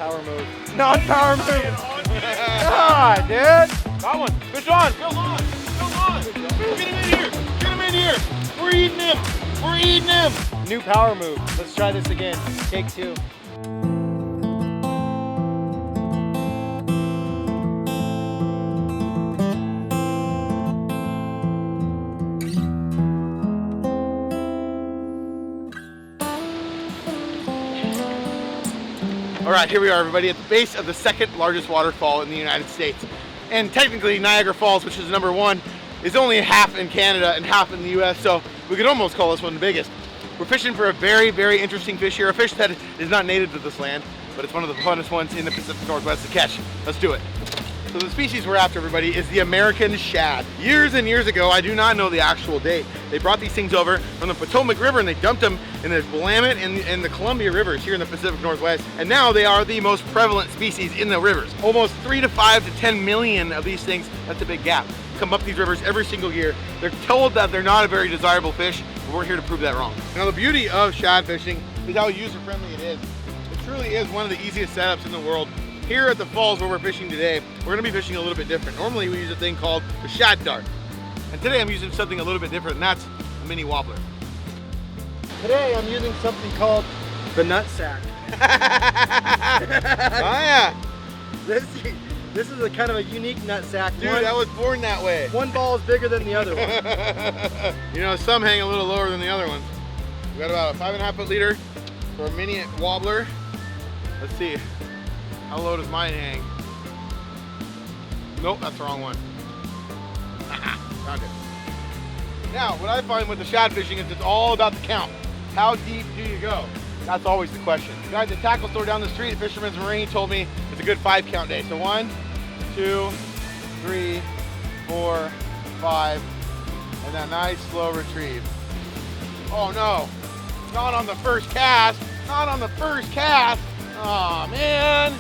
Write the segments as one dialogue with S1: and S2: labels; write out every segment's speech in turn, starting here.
S1: Non-power move. Non-power move. God, dude.
S2: Got one. Fish on. Fill on. Fill on. Get him in here. Get him in here. We're eating him. We're eating him.
S1: New power move. Let's try this again. Take 2.
S2: All right, here we are, everybody, at the base of the 2nd largest waterfall in the United States. And technically, Niagara Falls, which is #1, is only half in Canada and half in the US, so we could almost call this one the biggest. We're fishing for a very, very interesting fish here, a fish that is not native to this land, but it's one of the funnest ones in the Pacific Northwest to catch. Let's do it. So the species we're after, everybody, is the American shad. Years and years ago, I do not know the actual date, they brought these things over from the Potomac River and they dumped them in the Willamette and the Columbia rivers here in the Pacific Northwest. And now they are the most prevalent species in the rivers. Almost 3 to 5 to 10 million of these things, that's a big gap, come up these rivers every single year. They're told that they're not a very desirable fish, but we're here to prove that wrong. Now the beauty of shad fishing is how user-friendly it is. It truly is one of the easiest setups in the world. Here at the falls where we're fishing today, we're gonna be fishing a little bit different. Normally we use a thing called the shad dart. And today I'm using something a little bit different, and that's a mini wobbler.
S1: Today I'm using something called the nutsack.
S2: Oh yeah.
S1: This is a kind of a unique nutsack.
S2: Dude, I was born that way.
S1: One ball is bigger than the other one.
S2: You know, some hang a little lower than the other ones. We got about a 5.5 foot leader for a mini wobbler. Let's see. How low does mine hang? Nope, that's the wrong one. Found it. Now, what I find with the shad fishing is it's all about the count. How deep do you go? That's always the question. The guy at the tackle store down the street, Fisherman's Marine, told me it's a good 5 count day. So 1, 2, 3, 4, 5, and that nice slow retrieve. Oh no, not on the first cast. Not on the first cast. Oh man.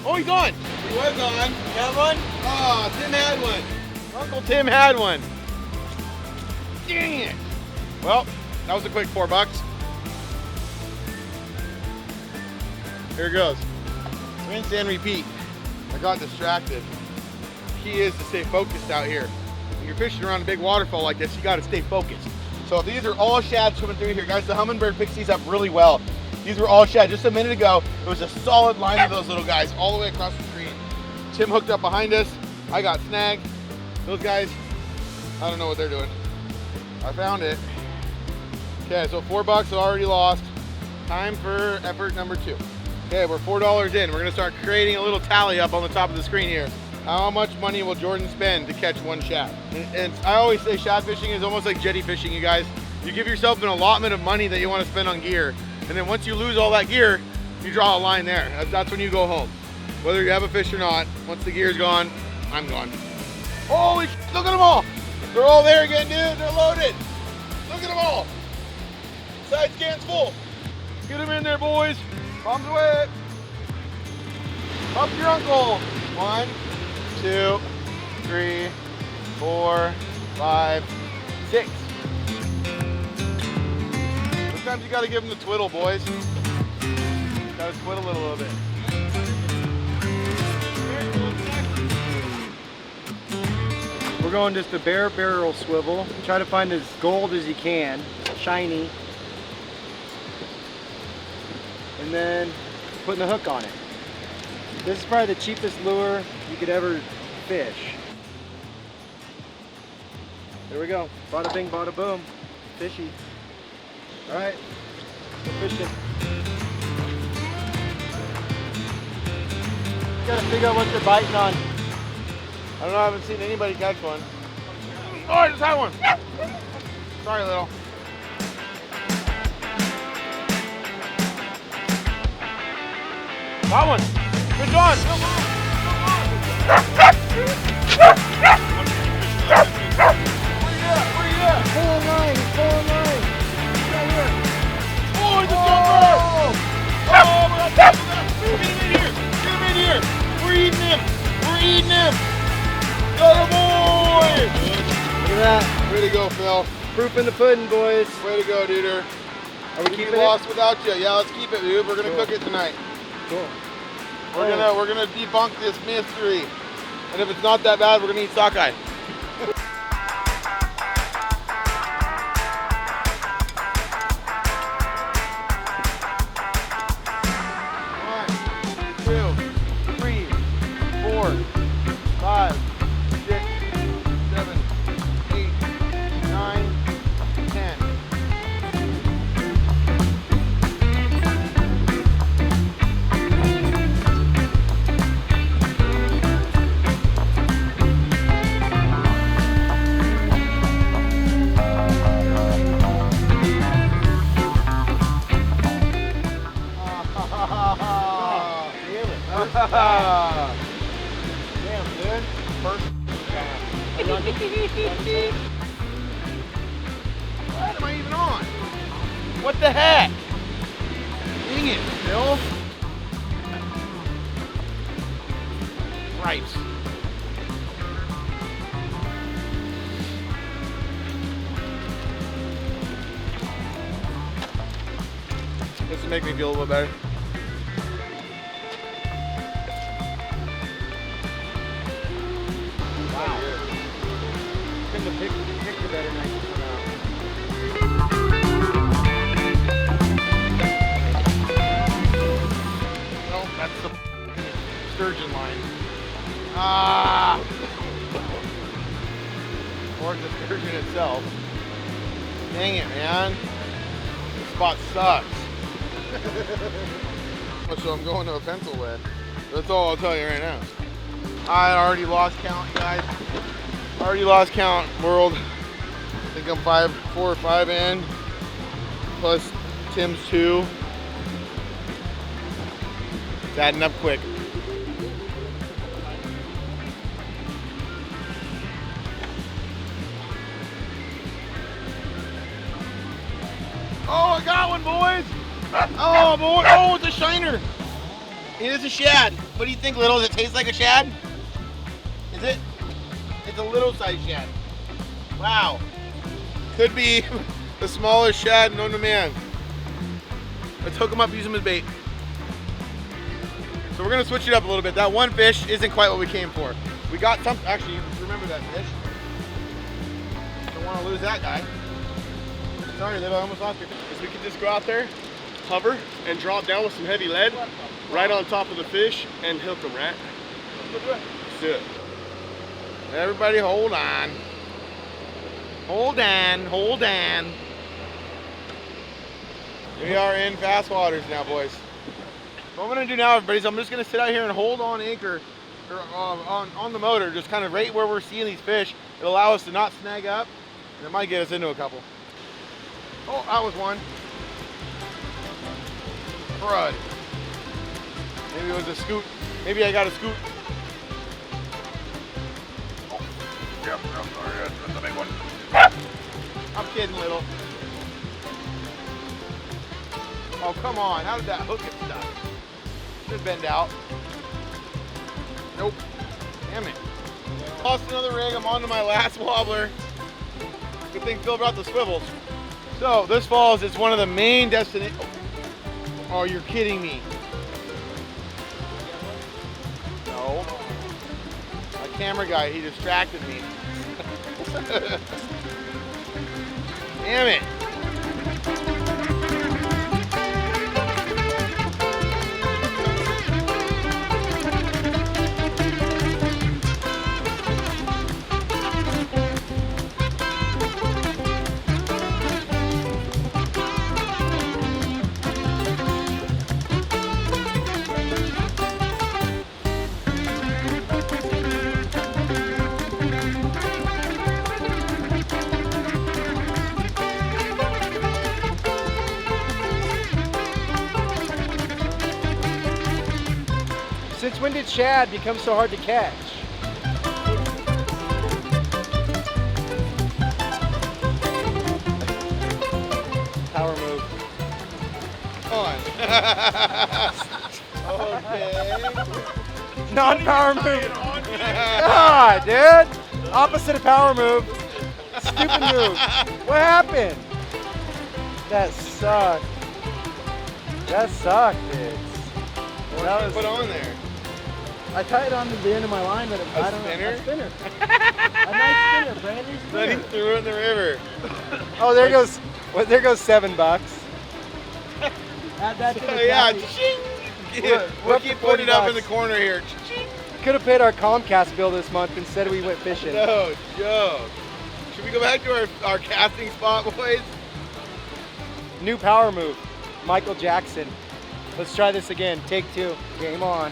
S2: Oh, he's on. He was on.
S1: Got one?
S2: Oh, Tim had one. Uncle Tim had one. Dang it. Well, that was a quick $4. Here it goes. Rinse and repeat. I got distracted. The key is to stay focused out here. When you're fishing around a big waterfall like this, you got to stay focused. So these are all shad swimming through here, guys. The Humminbird picks these up really well. These were all shad. Just a minute ago, it was a solid line of those little guys all the way across the screen. Tim hooked up behind us. I got snagged. Those guys, I don't know what they're doing. I found it. Okay, so $4 already lost. Time for effort number 2. Okay, we're $4 in. We're gonna start creating a little tally up on the top of the screen here. How much money will Jordan spend to catch one shad? And I always say shad fishing is almost like jetty fishing, you guys. You give yourself an allotment of money that you want to spend on gear. And then once you lose all that gear, you draw a line there. That's when you go home. Whether you have a fish or not, once the gear's gone, I'm gone. Holy shit, look at them all. They're all there again, dude. They're loaded. Look at them all. Side scan's full. Get them in there, boys. Bombs away. Up your uncle. 1, 2, 3, 4, 5, 6. Sometimes you gotta give them the twiddle, boys. Gotta twiddle it a little bit.
S1: We're going just a bare barrel swivel. Try to find as gold as you can, shiny. And then putting the hook on it. This is probably the cheapest lure you could ever fish. There we go. Bada bing, bada boom. Fishy. All right, we're fishing. You gotta figure out what you're biting on.
S2: I don't know, I haven't seen anybody catch one. Oh, I just had one. Sorry, little. Got one. Good on. Where you at?
S1: Pull a line, pull a line. Right here.
S2: Oh, he's a jumper! Oh, we're on top of that. Get him in here. Get him in here. We're eating him. We're eating him. Got a boy.
S1: Look at that.
S2: Way to go, Phil.
S1: Proof in the pudding, boys.
S2: Way to go, duder.
S1: Are we
S2: We'd
S1: keeping
S2: be
S1: it?
S2: lost without you. Yeah, let's keep it, dude. We're gonna cook it tonight.
S1: Cool.
S2: We're gonna debunk this mystery. And if it's not that bad, we're gonna eat sockeye.
S1: Damn, dude.
S2: First What am I even on? What the heck? Dang it, Bill. Right. This will make me feel a little better.
S1: Wow. Couldn't have picked a better night to come out.
S2: Well, that's the sturgeon line. Ah! Or the sturgeon itself. Dang it, man. This spot sucks. So I'm going to a pencil lead. That's all I'll tell you right now. I already lost count, guys. Already lost count, world. I think I'm 4 or 5 in. Plus Tim's 2. It's adding up quick. Oh, I got one, boys! Oh, boy! Oh, it's a shiner! It is a shad. What do you think, Little? Does it taste like a shad? Is it? It's a little size shad. Wow. Could be the smallest shad known to man. Let's hook him up, use him as bait. So we're gonna switch it up a little bit. That one fish isn't quite what we came for. We got some, actually, remember that fish. Don't wanna lose that guy. Sorry, Little, I almost lost you.
S3: We could just go out there, hover, and drop down with some heavy lead right on top of the fish and hook them, right?
S2: Let's do it.
S3: Let's do it.
S2: Everybody hold on. Hold on, hold on. We are in fast waters now, boys. What I'm gonna do now, everybody, is I'm just gonna sit out here and hold on anchor, or on the motor, just kind of right where we're seeing these fish. It'll allow us to not snag up, and it might get us into a couple. Oh, that was one. Crud. Maybe it was a scoot. Maybe I got a scoot. Oh, yep, sorry, that's a big one. I'm kidding, Little. Oh, come on. How did that hook get stuck? Should bend out. Nope. Damn it. Lost another rig. I'm on to my last wobbler. Good thing Phil brought the swivels. So, this falls is one of the main destinations. Oh, you're kidding me. No. My camera guy, he distracted me. Damn it.
S1: Since when did shad become so hard to catch? Power move.
S2: On. Okay.
S1: Non-power move. God, dude. Opposite of power move. Stupid move. What happened? That sucked. That sucked, dude.
S2: What did you put on there?
S1: I tied it onto the end of my line, but I don't know. A spinner. A nice spinner, brand new spinner.
S2: Then he threw it in the river.
S1: Oh, there goes. Well, there goes $7. Add that to the
S2: Yeah,
S1: tally.
S2: we'll keep putting it up in the corner here.
S1: Could have paid our Comcast bill this month. Instead, we went fishing.
S2: No joke. Should we go back to our casting spot, boys?
S1: New power move, Michael Jackson. Let's try this again. Take 2. Game on.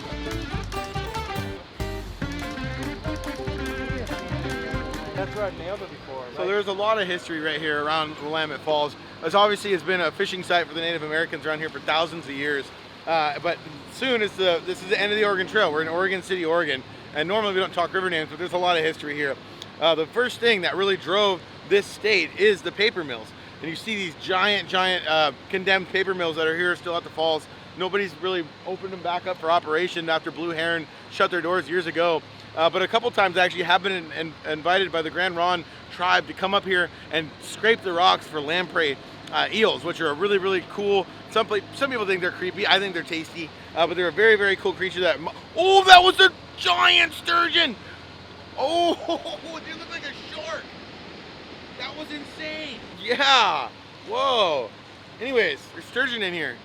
S1: That's where I've nailed it before. Right?
S2: So there's a lot of history right here around Willamette Falls. This obviously has been a fishing site for the Native Americans around here for thousands of years. But soon this is the end of the Oregon Trail. We're in Oregon City, Oregon. And normally we don't talk river names, but there's a lot of history here. The first thing that really drove this state is the paper mills. And you see these giant condemned paper mills that are here still at the falls. Nobody's really opened them back up for operation after Blue Heron shut their doors years ago. But a couple times I actually have been invited by the Grand Ronde tribe to come up here and scrape the rocks for lamprey eels, which are a really, really cool. Some people think they're creepy. I think they're tasty, but they're a very, very cool creature. Oh, that was a giant sturgeon. Oh, it looked like a shark. That was insane. Yeah. Whoa. Anyways, there's sturgeon in here.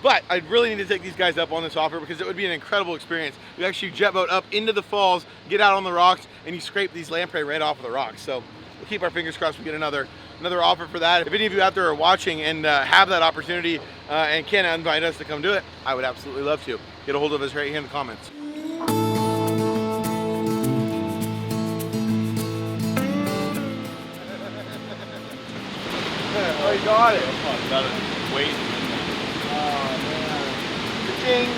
S2: But I really need to take these guys up on this offer because it would be an incredible experience. You actually jet boat up into the falls, get out on the rocks, and you scrape these lamprey right off of the rocks. So we'll keep our fingers crossed we get another offer for that. If any of you out there are watching and have that opportunity and can invite us to come do it, I would absolutely love to. Get a hold of us right here in the comments.
S1: Oh, you got it.
S3: Got it. Wait.
S2: Ding.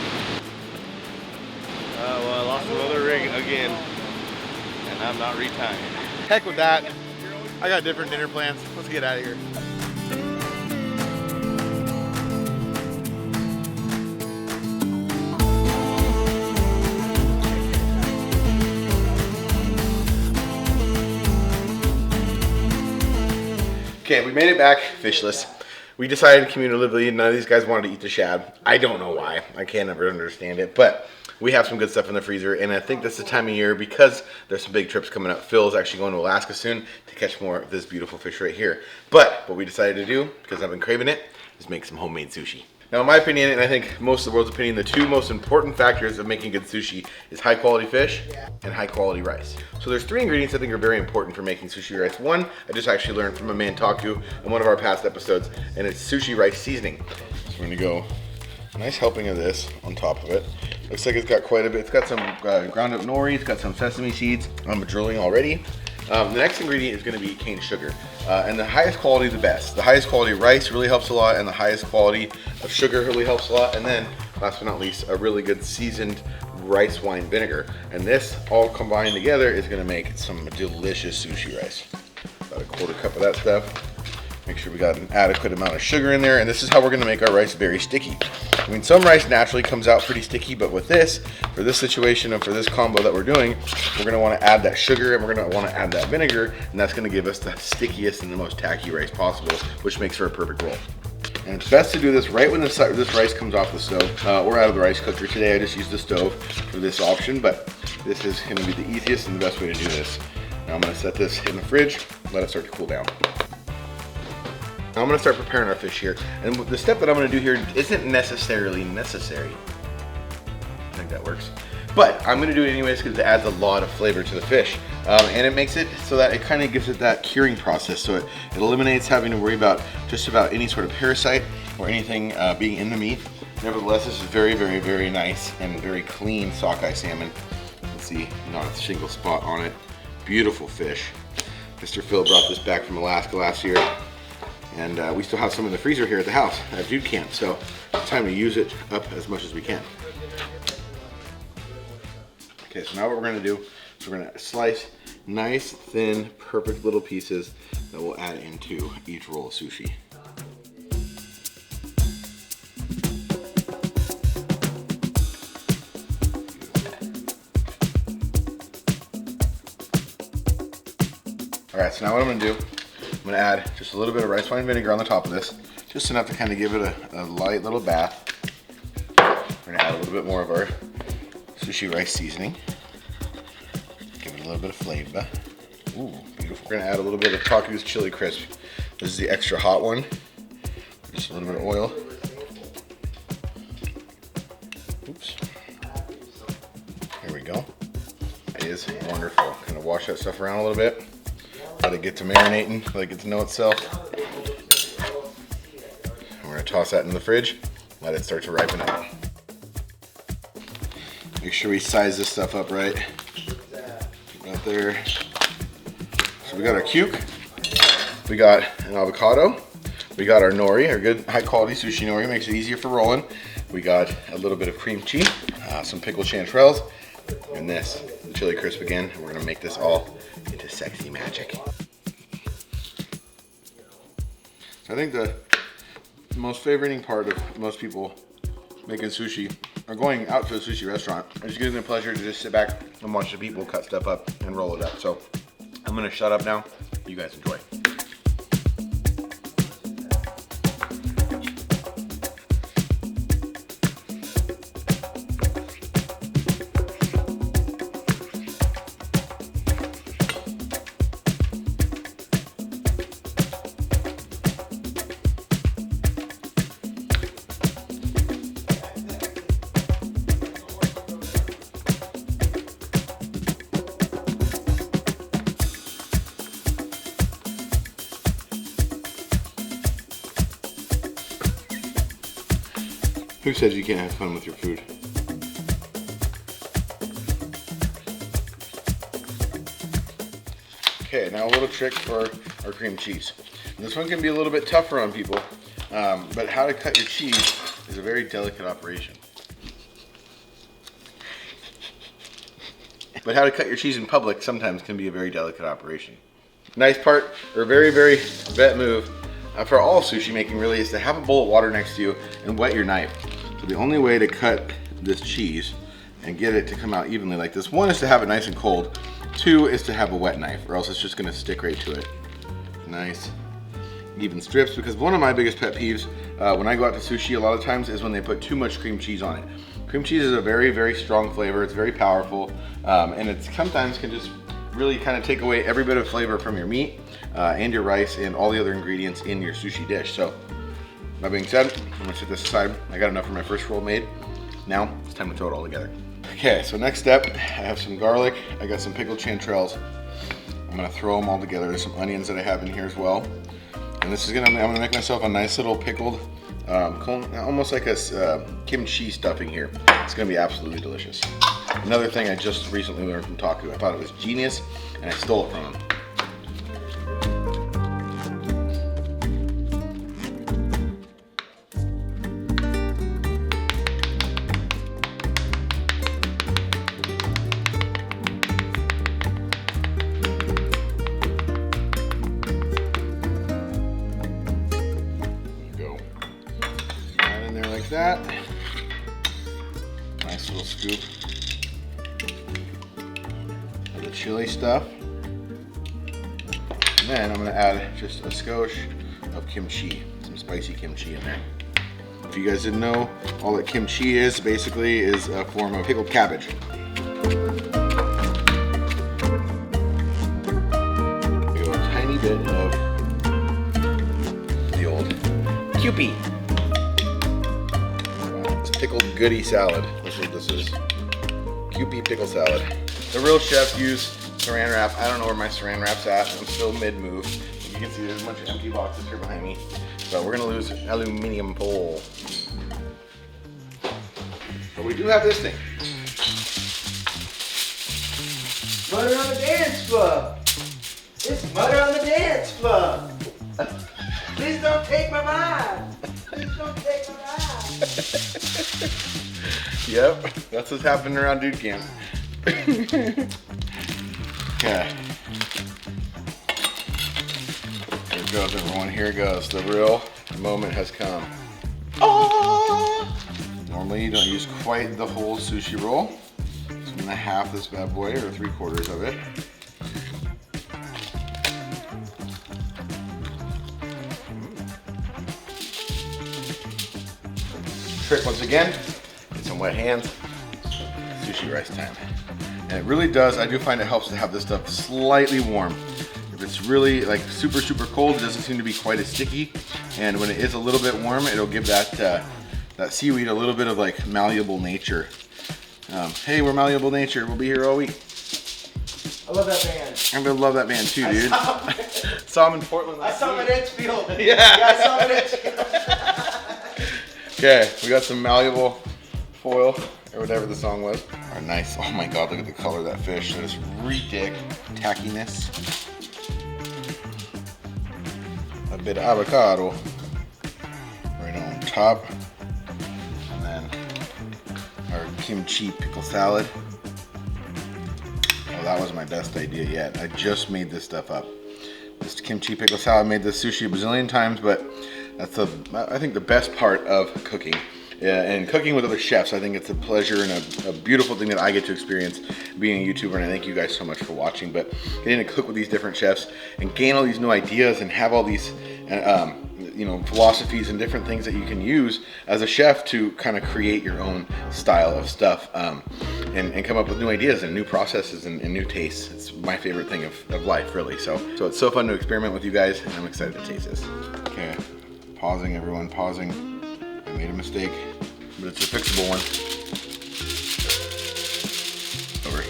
S3: Well, I lost another rig again, and I'm not retying.
S2: Heck with that. I got different dinner plans. Let's get out of here. Okay, we made it back fishless. We decided cumulatively none of these guys wanted to eat the shad. I don't know why. I can't ever understand it, but we have some good stuff in the freezer, and I think that's the time of year because there's some big trips coming up. Phil's actually going to Alaska soon to catch more of this beautiful fish right here. But what we decided to do, because I've been craving it, is make some homemade sushi. Now, in my opinion, and I think most of the world's opinion, the two most important factors of making good sushi is high quality fish and high quality rice. So there's 3 ingredients I think are very important for making sushi rice. One, I just actually learned from a man Taku in one of our past episodes, and it's sushi rice seasoning. So we're gonna go a nice helping of this on top of it. Looks like it's got quite a bit. It's got some ground up nori, it's got some sesame seeds. I'm drilling already. The next ingredient is going to be cane sugar, and the highest quality, the best. The highest quality rice really helps a lot, and the highest quality of sugar really helps a lot. And then, last but not least, a really good seasoned rice wine vinegar. And this all combined together is going to make some delicious sushi rice. About a 1/4 cup of that stuff. Make sure we got an adequate amount of sugar in there, and this is how we're going to make our rice very sticky. I mean, some rice naturally comes out pretty sticky, but with this, for this situation and for this combo that we're doing, we're going to want to add that sugar and we're going to want to add that vinegar, and that's going to give us the stickiest and the most tacky rice possible, which makes for a perfect roll. And it's best to do this right when this rice comes off the stove. We're out of the rice cooker today. I just used the stove for this option, but this is going to be the easiest and the best way to do this. Now I'm going to set this in the fridge, let it start to cool down. Now I'm going to start preparing our fish here, and the step that I'm going to do here isn't necessarily necessary. I think that works. But I'm going to do it anyways because it adds a lot of flavor to the fish. And it makes it so that it kind of gives it that curing process. So it eliminates having to worry about just about any sort of parasite or anything being in the meat. Nevertheless, this is very, very, very nice and very clean sockeye salmon. Let's see, not a single spot on it. Beautiful fish. Mr. Phil brought this back from Alaska last year. And we still have some in the freezer here at the house at Dude Camp, so it's time to use it up as much as we can. Okay, so now what we're gonna do is we're gonna slice nice, thin, perfect little pieces that we'll add into each roll of sushi. All right, so now what I'm gonna do, I'm gonna add just a little bit of rice wine vinegar on the top of this, Just enough to kind of give it a light little bath. We're gonna add a little bit more of our sushi rice seasoning. Give it a little bit of flavor. Ooh, beautiful. We're gonna add a little bit of Taku's chili crisp. This is the extra hot one. Just a little bit of oil. Oops. Here we go. It is wonderful. Kind of wash that stuff around a little bit. Let it get to marinating, let it get to know itself. And we're gonna toss that in the fridge, let it start to ripen up. Make sure we size this stuff up right. Right there. So we got our cuke, we got an avocado, we got our nori, our good high quality sushi nori, makes it easier for rolling. We got a little bit of cream cheese, some pickled chanterelles, and this, the chili crisp again. We're gonna make this all into sexy magic. So I think the most favoriting part of most people making sushi or going out to a sushi restaurant is just getting the pleasure to just sit back and watch the people cut stuff up and roll it up. So I'm gonna shut up now. You guys enjoy. Who says you can't have fun with your food? Okay, now a little trick for our cream cheese. This one can be a little bit tougher on people, but how to cut your cheese is a very delicate operation. But how to cut your cheese in public sometimes can be a very delicate operation. Nice part, or very, very vet move for all sushi making really, is to have a bowl of water next to you and wet your knife. So the only way to cut this cheese and get it to come out evenly like this, one is to have it nice and cold, two is to have a wet knife, or else it's just gonna stick right to it. Nice even strips, because one of my biggest pet peeves when I go out to sushi a lot of times is when they put too much cream cheese on it. Cream cheese is a very, very strong flavor, it's very powerful, and it sometimes can just really kind of take away every bit of flavor from your meat and your rice and all the other ingredients in your sushi dish. So that being said, I'm gonna set this aside. I got enough for my first roll made. Now it's time to throw it all together. Okay, so next step, I have some garlic. I got some pickled chanterelles. I'm gonna throw them all together. There's some onions that I have in here as well. And this is I'm gonna make myself a nice little pickled, almost like a kimchi stuffing here. It's gonna be absolutely delicious. Another thing I just recently learned from Taku. I thought it was genius, and I stole it from him. That nice little scoop of the chili stuff, and then I'm going to add just a skosh of kimchi, some spicy kimchi in there. If you guys didn't know, all that kimchi is basically is a form of pickled cabbage. A tiny bit of the old 𝗙𝗘𝗟𝗣 pickled goody salad. That's what this is. 𝗙𝗘𝗟𝗣 pickle salad. The real chefs use saran wrap. I don't know where my saran wrap's at. I'm still mid-move. You can see there's a bunch of empty boxes here behind me. So we're gonna lose aluminum foil. But we do have this thing.
S1: Murder on the dance floor. It's murder on the dance floor. Please don't take my mind. Please don't take my mind.
S2: Yep, that's what's happening around dude camp. Okay. Here it goes, everyone. Here it goes. The real moment has come. Oh! Normally you don't use quite the whole sushi roll. So I'm gonna half this bad boy, or 3/4 of it. trick once again, get some wet hands, sushi rice time. And it really does, I do find it helps to have this stuff slightly warm. If it's really like super, super cold, it doesn't seem to be quite as sticky. And when it is a little bit warm, it'll give that, that seaweed a little bit of like malleable nature. Hey, we're malleable nature, we'll be here all week.
S1: I love that band.
S2: I'm gonna love that band too, dude. Saw him in Portland
S1: I
S2: last
S1: saw him at Ridgefield.
S2: Yeah.
S1: I saw him at Ridgefield.
S2: Okay, we got some malleable foil, or whatever the song was. Our nice, oh my God, look at the color of that fish. That is ridiculous. Tackiness. A bit of avocado right on top. And then our kimchi pickle salad. Oh, that was my best idea yet. I just made this stuff up. This kimchi pickle salad, I made this sushi a bazillion times, but that's I think the best part of cooking. And cooking with other chefs, I think it's a pleasure and a beautiful thing that I get to experience being a YouTuber, and I thank you guys so much for watching. But getting to cook with these different chefs and gain all these new ideas and have all these you know, philosophies and different things that you can use as a chef to kind of create your own style of stuff and come up with new ideas and new processes and new tastes. It's my favorite thing of life, really. So it's so fun to experiment with you guys, and I'm excited to taste this. Okay, pausing, everyone, pausing. I made a mistake, but it's a fixable one. Over.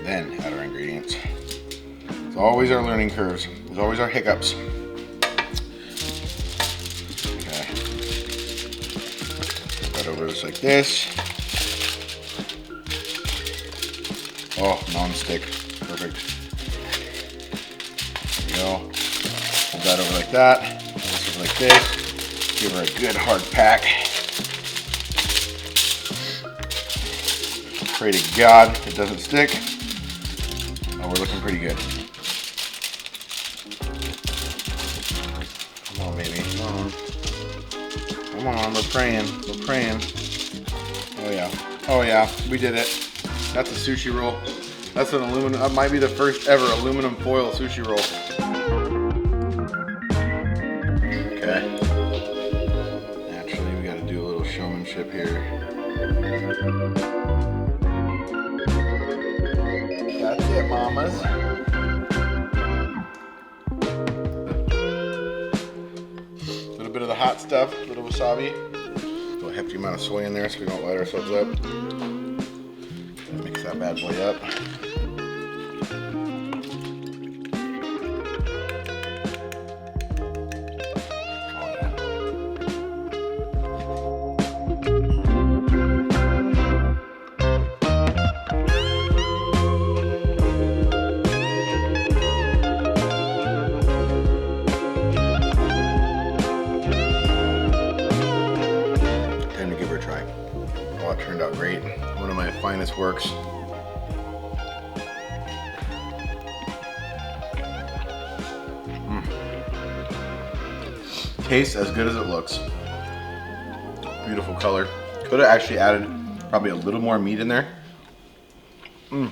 S2: Then add our ingredients. It's always our learning curves. There's always our hiccups. Okay. Put that over just like this. Oh, non-stick. Perfect. There we go. Hold that over like that. This over like this. Give her a good hard pack. Pray to God it doesn't stick. Oh, we're looking pretty good. Come on, baby. Come on. Come on, we're praying. We're praying. Oh yeah. Oh yeah, we did it. That's a sushi roll. That's an aluminum, that might be the first ever aluminum foil sushi roll. Okay. Naturally, we gotta do a little showmanship here. That's it, mamas. A little bit of the hot stuff, a little wasabi. A little hefty amount of soy in there so we don't light ourselves up. Mix that bad boy up. Time to give her a try. Oh, it turned out great. One of my finest works. Tastes as good as it looks. Beautiful color. Could have actually added probably a little more meat in there. Me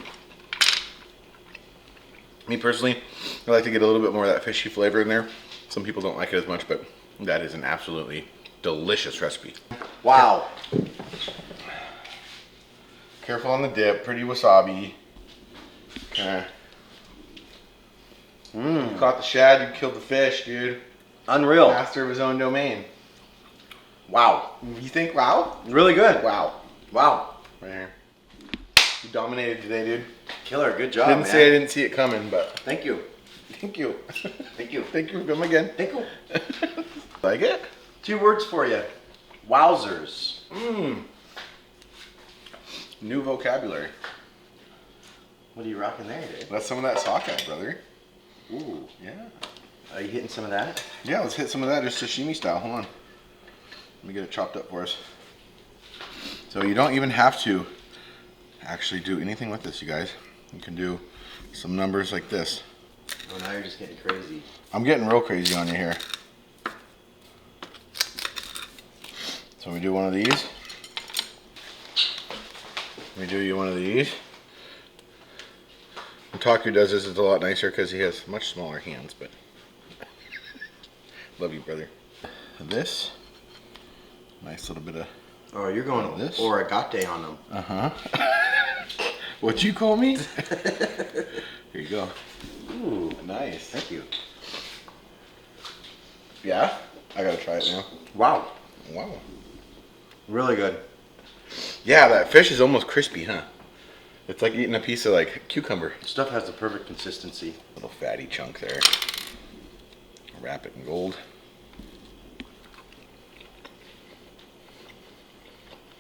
S2: personally, I like to get a little bit more of that fishy flavor in there. Some people don't like it as much, but that is an absolutely delicious recipe.
S1: Wow.
S2: Careful on the dip, pretty wasabi. Okay. You caught the shad, you killed the fish, dude.
S1: Unreal.
S2: Master of his own domain.
S1: Wow.
S2: You think wow?
S1: Really good.
S2: Wow.
S1: Wow.
S2: Right here. You dominated today, dude.
S1: Killer. Good job,
S2: Didn't
S1: man.
S2: say I didn't see it coming, but
S1: Thank you.
S2: thank you.
S1: Thank you.
S2: Thank you for coming again.
S1: Thank you.
S2: Like it?
S1: 2 words for you. Wowzers.
S2: New vocabulary.
S1: What are you rocking there, dude?
S2: That's some of that sockeye, brother.
S1: Ooh.
S2: Yeah.
S1: Are you hitting some of that?
S2: Yeah, let's hit some of that just sashimi style. Hold on. Let me get it chopped up for us. So you don't even have to actually do anything with this, you guys. You can do some numbers like this.
S1: Oh, now you're just getting crazy.
S2: I'm getting real crazy on you here. So we do one of these. We do you one of these. When Taku does this, it's a lot nicer because he has much smaller hands, but love you, brother. This, Nice little bit of.
S1: Oh, you're going
S2: This?
S1: 𝗛𝗏𝗥𝗗 on them.
S2: Uh-huh. What'd you call me? Here you go. Ooh, nice.
S1: Thank you.
S2: Yeah? I gotta try it now.
S1: Wow.
S2: Wow.
S1: Really good.
S2: Yeah, that fish is almost crispy, huh? It's like eating a piece of like cucumber.
S1: Stuff has the perfect consistency.
S2: Little fatty chunk there. Wrap it in gold.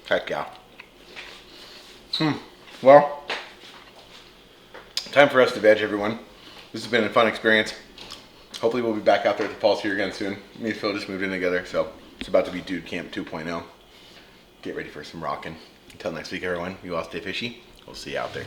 S2: Heck yeah. Well, time for us to veg, everyone. This has been a fun experience. Hopefully we'll be back out there at the falls here again soon. Me and Phil just moved in together, so it's about to be Dude Camp 2.0. Get ready for some rocking. Until next week, everyone, you all stay fishy. We'll see you out there.